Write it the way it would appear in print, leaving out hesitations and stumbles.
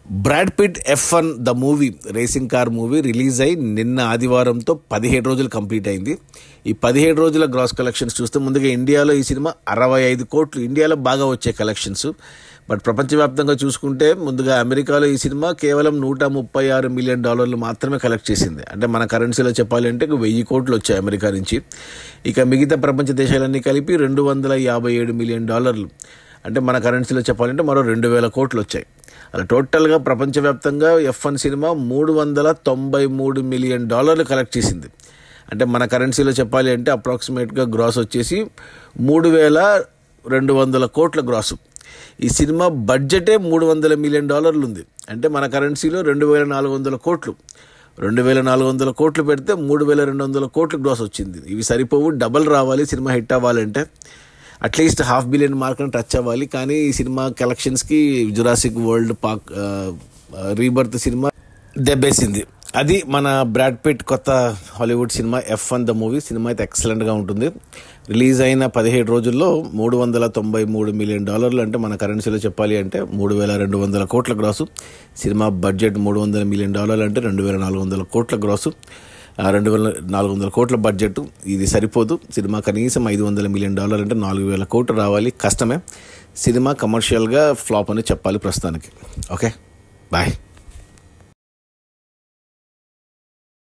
Brad Pitt F1 the movie racing car movie release అయి నిన్న ఆదివారంతో 17 రోజులు కంప్లీట్ అయింది. ఈ 17 రోజుల గ్రాస్ కలెక్షన్స్ చూస్తే ముందుగా ఇండియాలో ఈ సినిమా 65 కోట్లు, ఇండియాలో బాగా వచ్చే కలెక్షన్స్. బట్ ప్రపంచవ్యాప్తంగా చూసుకుంటే ముందుగా అమెరికాలో ఈ సినిమా కేవలం $136 మిలియన్ మాత్రమే కలెక్ట్ చేసింది. అంటే మన కరెన్సీలో చెప్పాలంటే 1000 కోట్లు వచ్చాయి అమెరికా నుంచి. ఇక మిగతా ప్రపంచ దేశాలన్నీ కలిపి $257 మిలియన్, అంటే మన కరెన్సీలో చెప్పాలంటే మరో 2000 కోట్లు వచ్చాయి. అలా టోటల్గా ప్రపంచవ్యాప్తంగా F1 సినిమా $393 మిలియన్ కలెక్ట్ చేసింది. అంటే మన కరెన్సీలో చెప్పాలి అంటే అప్రాక్సిమేట్గా గ్రాస్ వచ్చేసి 3200 కోట్ల గ్రాసు. ఈ సినిమా బడ్జెటే $300 మిలియన్ ఉంది. అంటే మన కరెన్సీలో 2400 కోట్లు. 2400 కోట్లు పెడితే 3200 కోట్లు గ్రాస్ వచ్చింది. ఇవి సరిపోవు, డబల్ రావాలి సినిమా హిట్ అవ్వాలంటే. అట్లీస్ట్ $500 మిలియన్ మార్క్ని టచ్ అవ్వాలి. కానీ ఈ సినిమా కలెక్షన్స్కి Jurassic world park rebirth cinema దెబ్బేసింది. అది మన బ్రాడ్ పిట్ కొత్త Hollywood cinema F1 the movie. Cinema అయితే ఎక్సలెంట్గా ఉంటుంది. రిలీజ్ అయిన 17 రోజుల్లో $393 మిలియన్, అంటే మన కరెన్సీలో చెప్పాలి అంటే 3200 కోట్ల గ్రాసు. సినిమా బడ్జెట్ $300 మిలియన్, అంటే 2400 కోట్ల గ్రాసు. 2400 కోట్ల బడ్జెట్ ఇది సరిపోదు. సినిమా కనీసం $500 మిలియన్, అంటే 4000 కోట్లు రావాలి. కష్టమే. సినిమా కమర్షియల్గా ఫ్లాప్ అని చెప్పాలి ప్రస్తుతానికి. Okay, bye.